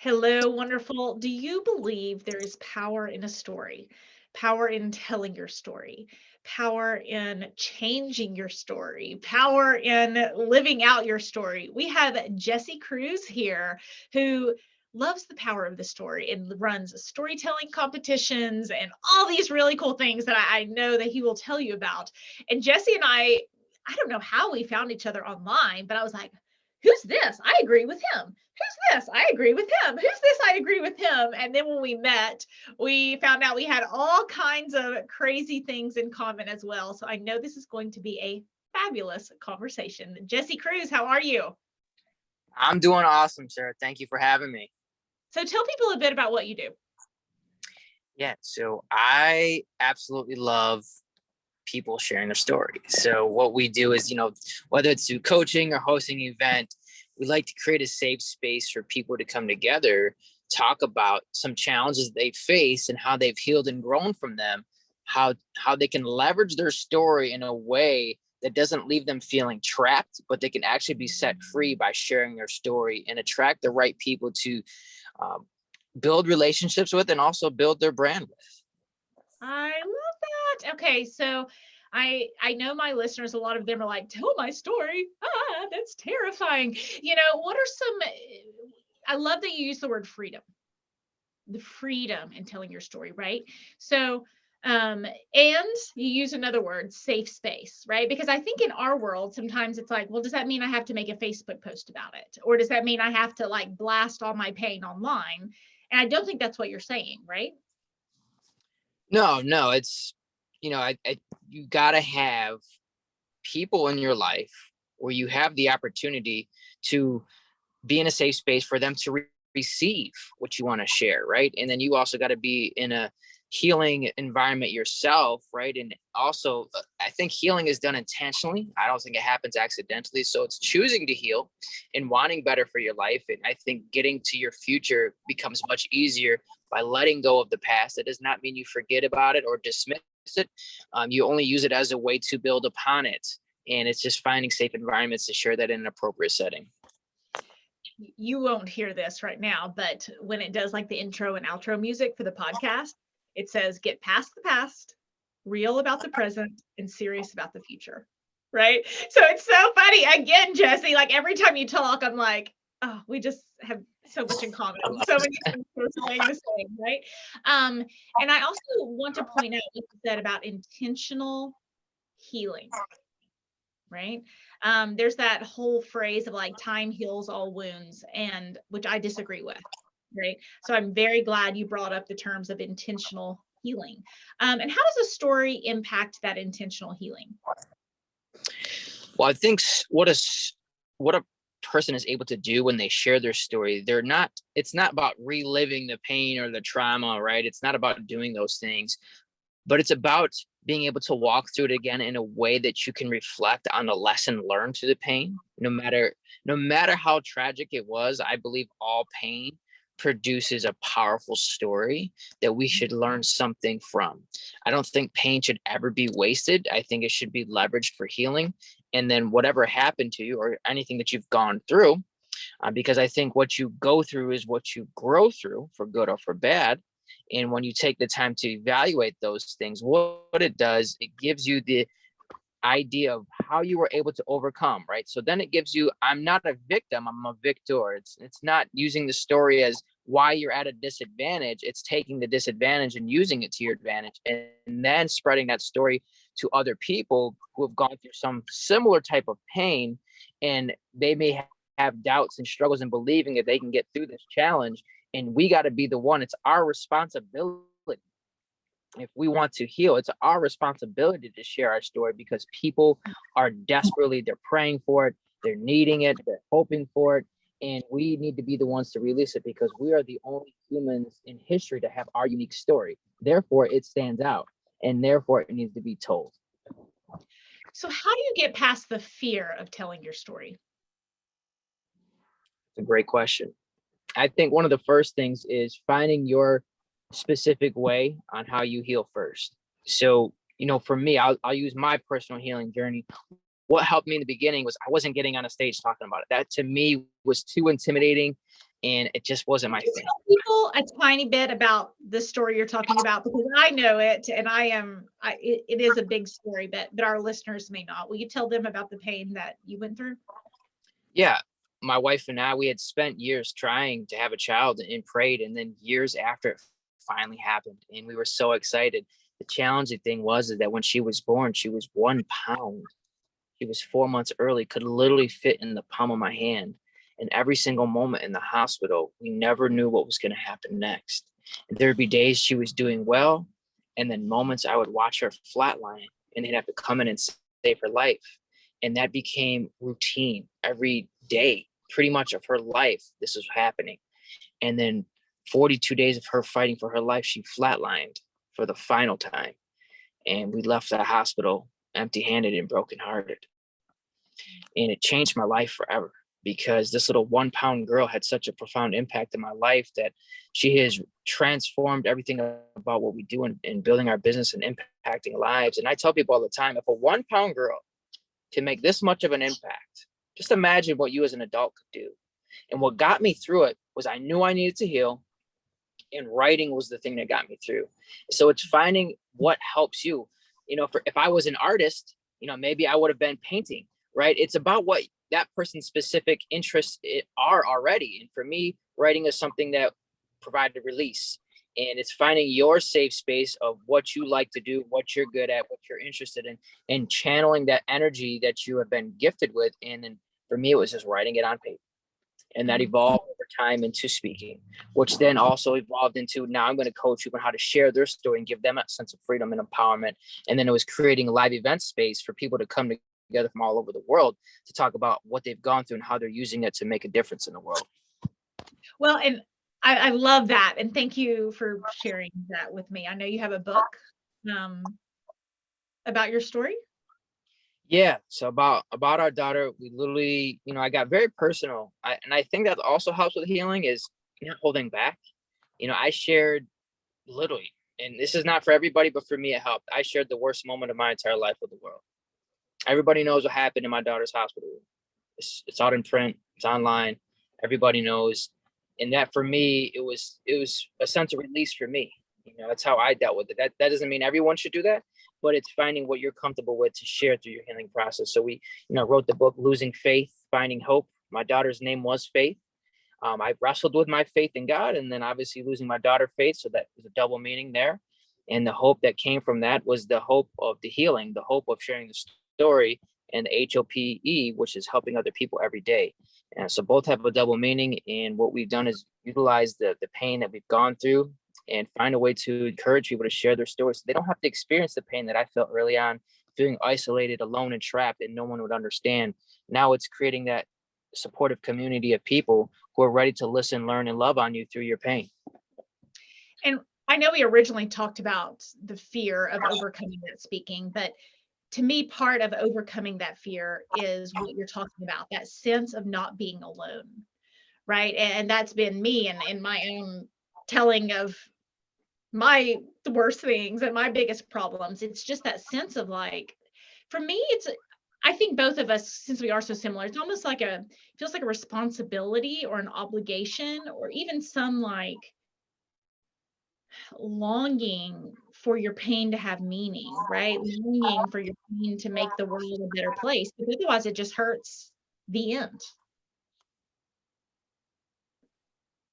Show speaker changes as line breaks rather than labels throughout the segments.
Hello, wonderful. Do you believe there is power in a story? Power in telling your story, power in changing your story, power in living out your story. We have Jesse Cruz here who loves the power of the story and runs storytelling competitions and all these really cool things that I know that he will tell you about. And Jesse and I don't know how we found each other online, but I was like, who's this? I agree with him. Who's this? I agree with him. Who's this? I agree with him. And then when we met, we found out we had all kinds of crazy things in common as well. So I know this is going to be a fabulous conversation. Jesse Cruz, how are you?
I'm doing awesome, sir. Thank you for having me.
So tell people a bit about what you do.
Yeah, so I absolutely love people sharing their story. So what we do is, whether it's through coaching or hosting an event, we like to create a safe space for people to come together, talk about some challenges they face and how they've healed and grown from them, how they can leverage their story in a way that doesn't leave them feeling trapped, but they can actually be set free by sharing their story and attract the right people to um, build relationships with and also build their brand with.
I love that. Okay, so I know my listeners, a lot of them are like, tell my story. Ah, that's terrifying. What are some I love that you use the word freedom. The freedom in telling your story, right? So, and you use another word, safe space, right? Because I think in our world, sometimes it's like, well, does that mean I have to make a Facebook post about it? Or does that mean I have to like blast all my pain online? And I don't think that's what you're saying, right?
No, it's, you got to have people in your life where you have the opportunity to be in a safe space for them to receive what you want to share, right? And then you also got to be in a healing environment yourself, right? And also, I think healing is done intentionally. I don't think it happens accidentally. So it's choosing to heal and wanting better for your life. And I think getting to your future becomes much easier by letting go of the past. It does not mean you forget about it or dismiss it. You only use it as a way to build upon it. And it's just finding safe environments to share that in an appropriate setting.
You won't hear this right now, but when it does like the intro and outro music for the podcast, it says, get past the past, real about the present, and serious about the future. Right. So it's so funny. Again, Jesse, like every time you talk, I'm like, oh, we just have so much in common. So many things we're saying the same, right? Um, and I also want to point out what you said about intentional healing, right? There's that whole phrase of like time heals all wounds, and which I disagree with, right? So I'm very glad you brought up the terms of intentional healing. And how does a story impact that intentional healing?
Well, I think what a person is able to do when they share their story, it's not about reliving the pain or the trauma, right? It's not about doing those things, but it's about being able to walk through it again in a way that you can reflect on the lesson learned through the pain. No matter how tragic it was, I believe all pain produces a powerful story that we should learn something from. I don't think pain should ever be wasted. I think it should be leveraged for healing. And then whatever happened to you or anything that you've gone through, because I think what you go through is what you grow through, for good or for bad. And when you take the time to evaluate those things, what it does, it gives you the idea of how you were able to overcome, right? So then it gives you, I'm not a victim, I'm a victor. It's not using the story as why you're at a disadvantage. It's taking the disadvantage and using it to your advantage, and then spreading that story to other people who have gone through some similar type of pain, and they may have doubts and struggles in believing that they can get through this challenge. And we got to be the one. It's our responsibility. If we want to heal, it's our responsibility to share our story, because people are desperately, they're praying for it, they're needing it, they're hoping for it. And we need to be the ones to release it, because we are the only humans in history to have our unique story. Therefore, it stands out, and therefore it needs to be told.
So how do you get past the fear of telling your story?
It's a great question. I think one of the first things is finding your specific way on how you heal first. So, for me, I'll use my personal healing journey. What helped me in the beginning was I wasn't getting on a stage talking about it. That to me was too intimidating. and it just wasn't my
Can you
thing.
tell people a tiny bit about the story you're talking about? Because I know it, and it is a big story, but our listeners may not. Will you tell them about the pain that you went through?
Yeah, my wife and I, we had spent years trying to have a child and prayed, and then years after it finally happened, and we were so excited. The challenging thing was is that when she was born, she was 1 pound. She was 4 months early, could literally fit in the palm of my hand. And every single moment in the hospital, we never knew what was going to happen next. And there'd be days she was doing well, and then moments I would watch her flatline, and they'd have to come in and save her life. And that became routine every day, pretty much of her life. This was happening. And then 42 days of her fighting for her life, she flatlined for the final time. And we left the hospital empty handed and brokenhearted. And it changed my life forever because this little 1 pound girl had such a profound impact in my life that she has transformed everything about what we do in building our business and impacting lives. And I tell people all the time, if a 1 pound girl can make this much of an impact, just imagine what you as an adult could do. And what got me through it was I knew I needed to heal, and writing was the thing that got me through. So it's finding what helps you. If I was an artist, maybe I would have been painting, right? It's about what that person's specific interests are already. And for me, writing is something that provided release. And it's finding your safe space of what you like to do, what you're good at, what you're interested in, and channeling that energy that you have been gifted with. And then for me, it was just writing it on paper. And that evolved over time into speaking, which then also evolved into now I'm going to coach people on how to share their story and give them a sense of freedom and empowerment. And then it was creating a live event space for people to come together from all over the world to talk about what they've gone through and how they're using it to make a difference in the world.
Well, and I love that. And thank you for sharing that with me. I know you have a book about your story.
Yeah. So about our daughter, we literally, I got very personal. And I think that also helps with healing is not holding back. I shared literally, and this is not for everybody, but for me, it helped. I shared the worst moment of my entire life with the world. Everybody knows what happened in my daughter's hospital room. It's out in print. It's online. Everybody knows. And that for me, it was a sense of release for me. That's how I dealt with it. That doesn't mean everyone should do that, but it's finding what you're comfortable with to share through your healing process. So we, wrote the book, Losing Faith, Finding Hope. My daughter's name was Faith. I wrestled with my faith in God, and then obviously losing my daughter, Faith. So that was a double meaning there. And the hope that came from that was the hope of the healing, the hope of sharing the story, and the H.O.P.E, which is helping other people every day. And so both have a double meaning. And what we've done is utilize the pain that we've gone through and find a way to encourage people to share their stories. So they don't have to experience the pain that I felt early on, feeling isolated, alone, and trapped, and no one would understand. Now it's creating that supportive community of people who are ready to listen, learn, and love on you through your pain.
And I know we originally talked about the fear of overcoming that speaking, but to me, part of overcoming that fear is what you're talking about, that sense of not being alone, right? And that's been me and in my own telling of my worst things and my biggest problems. It's just that sense of like, for me, I think both of us, since we are so similar, it's almost like feels like a responsibility or an obligation or even some like longing for your pain to have meaning, right? Longing for your pain to make the world a better place, because otherwise it just hurts the end,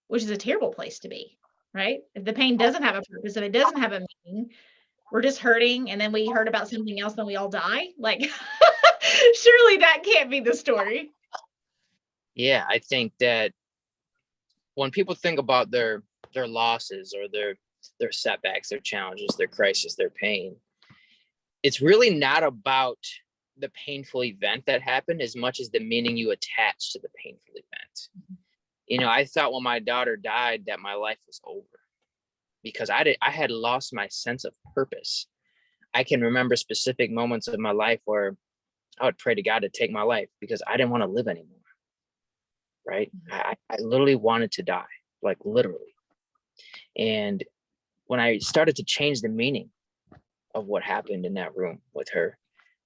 which is a terrible place to be, right? If the pain doesn't have a purpose, if it doesn't have a meaning, we're just hurting, and then we heard about something else, then we all die. Like, surely that can't be the story.
Yeah, I think that when people think about their losses or their setbacks, their challenges, their crisis, their pain, it's really not about the painful event that happened as much as the meaning you attach to the painful event. I thought when my daughter died that my life was over because I had lost my sense of purpose. I can remember specific moments of my life where I would pray to God to take my life because I didn't want to live anymore. Right? I literally wanted to die, like literally. And when I started to change the meaning of what happened in that room with her,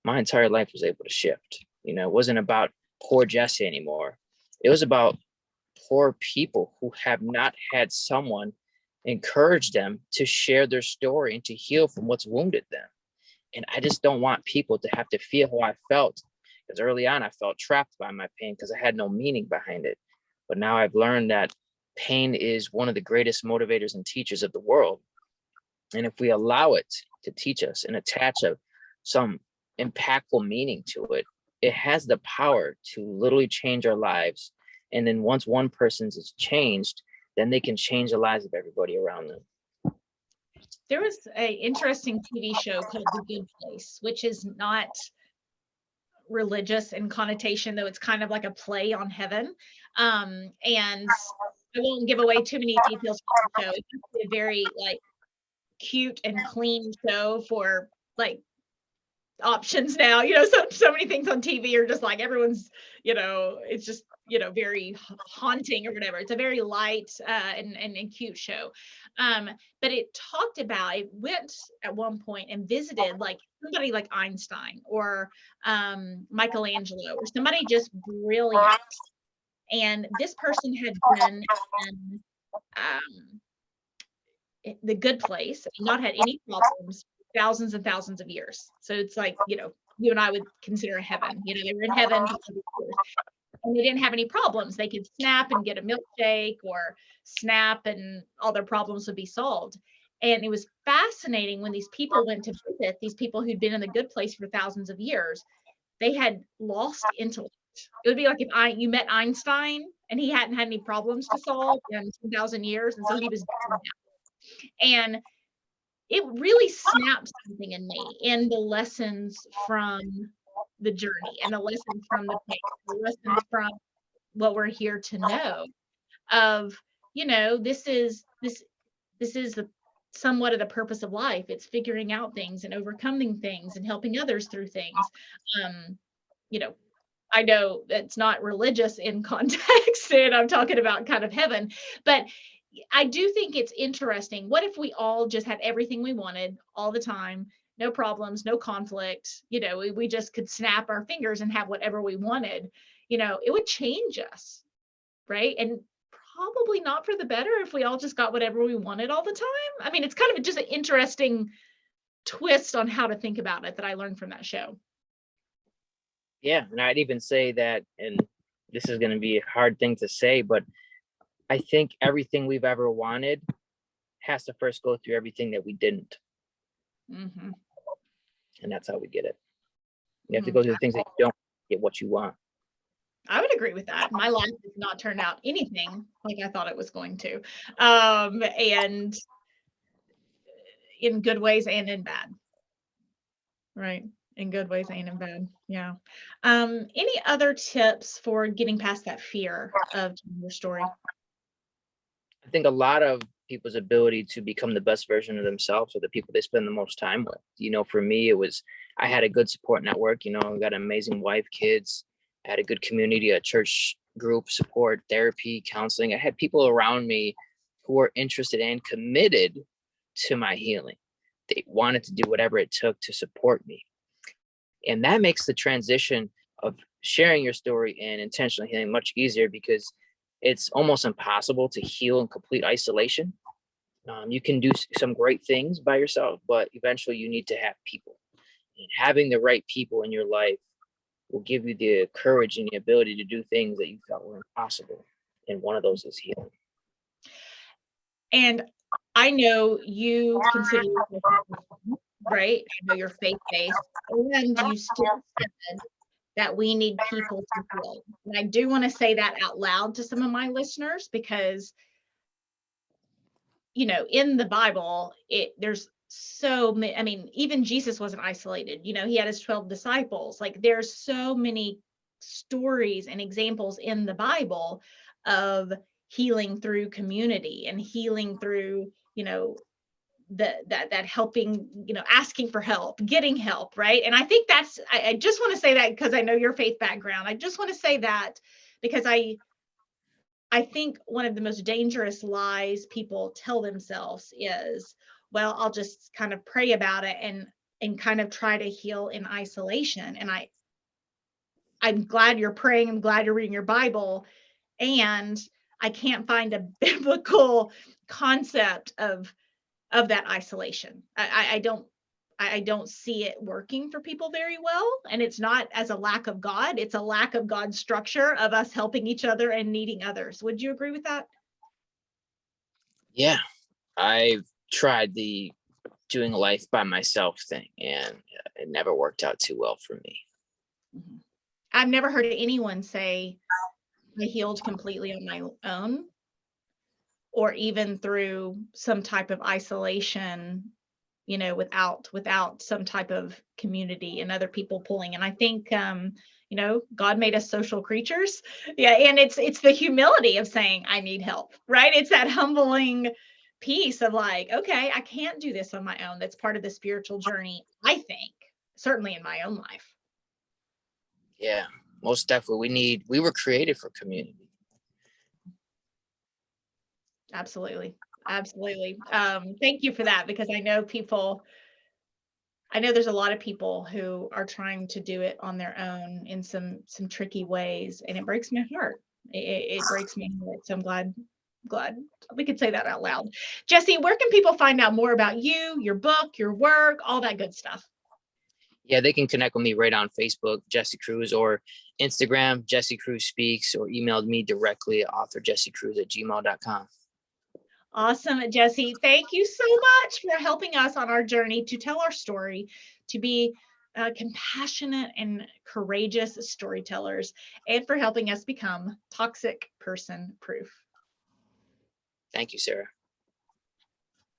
my entire life was able to shift. It wasn't about poor Jesse anymore. It was about poor people who have not had someone encourage them to share their story and to heal from what's wounded them. And I just don't want people to have to feel how I felt, because early on I felt trapped by my pain because I had no meaning behind it. But now I've learned that pain is one of the greatest motivators and teachers of the world. And if we allow it to teach us and attach some impactful meaning to it, it has the power to literally change our lives. And then once one person's is changed, then they can change the lives of everybody around them.
There was an interesting TV show called The Good Place, which is not religious in connotation, though it's kind of like a play on heaven. And I won't give away too many details from the show. It's a very like cute and clean show for like options now. So many things on TV are just like everyone's, it's just very haunting or whatever. It's a very light and cute show. But it went at one point and visited like somebody like Einstein or Michelangelo or somebody just brilliant. And this person had been in the good place and not had any problems thousands and thousands of years. So it's like, you and I would consider a heaven. They were in heaven and they didn't have any problems. They could snap and get a milkshake or snap and all their problems would be solved. And it was fascinating when these people went to visit, these people who'd been in the good place for thousands of years, they had lost intellect. It would be like if you met Einstein and he hadn't had any problems to solve in 2,000 years. And so he was done now. And it really snapped something in me in the lessons from the journey and the lessons from the pain, the lessons from what we're here to know of, this is somewhat of the purpose of life. It's figuring out things and overcoming things and helping others through things. I know it's not religious in context and I'm talking about kind of heaven, but I do think it's interesting. What if we all just had everything we wanted all the time, no problems, no conflict, we just could snap our fingers and have whatever we wanted, it would change us, right? And probably not for the better if we all just got whatever we wanted all the time. I mean, it's kind of just an interesting twist on how to think about it that I learned from that show.
Yeah, and I'd even say that, and this is going to be a hard thing to say, but I think everything we've ever wanted has to first go through everything that we didn't.
Mm-hmm.
And that's how we get it. You have to go through the things that you don't get what you want.
I would agree with that. My life has not turned out anything like I thought it was going to. And in good ways and in bad. Right. In good ways and in bad. Yeah. Any other tips for getting past that fear of your story?
I think a lot of people's ability to become the best version of themselves are the people they spend the most time with. For me, I had a good support network. I got an amazing wife, kids. I had a good community, a church group, support, therapy, counseling. I had people around me who were interested and committed to my healing. They wanted to do whatever it took to support me. And that makes the transition of sharing your story and intentional healing much easier, because it's almost impossible to heal in complete isolation. You can do some great things by yourself, but eventually you need to have people. And having the right people in your life will give you the courage and the ability to do things that you thought were impossible. And one of those is healing.
And I know you consider yourself, right? I know you're faith-based, and you still said that we need people to heal. And I do want to say that out loud to some of my listeners, because, in the Bible, there's so many, I mean, even Jesus wasn't isolated. He had his 12 disciples. Like, there's so many stories and examples in the Bible of healing through community and healing through, that helping, asking for help, getting help, right? And I think I just want to say that because I know your faith background. I just want to say that because I think one of the most dangerous lies people tell themselves is, well, I'll just kind of pray about it and kind of try to heal in isolation. And I'm glad you're praying. I'm glad you're reading your Bible. And I can't find a biblical concept of that isolation. I don't see it working for people very well. And it's not as a lack of God, it's a lack of God's structure of us helping each other and needing others. Would you agree with that?
Yeah, I've tried the doing life by myself thing, and it never worked out too well for me.
Mhm. I've never heard anyone say I healed completely on my own, or even through some type of isolation, without some type of community and other people pulling. And I think God made us social creatures. Yeah, and it's the humility of saying I need help, right? It's that humbling piece of like, okay, I can't do this on my own. That's part of the spiritual journey, I think, certainly in my own life.
Yeah, most definitely. We were created for community.
Absolutely. Absolutely. Thank you for that, because I know there's a lot of people who are trying to do it on their own in some tricky ways, and it breaks my heart. It breaks my heart. So I'm glad we could say that out loud. Jesse, where can people find out more about you, your book, your work, all that good stuff?
Yeah, they can connect with me right on Facebook, Jesse Cruz, or Instagram, Jesse Cruz Speaks, or emailed me directly, authorjessecruz@gmail.com.
Awesome, Jesse. Thank you so much for helping us on our journey to tell our story, to be compassionate and courageous storytellers, and for helping us become toxic person proof.
Thank you, Sarah.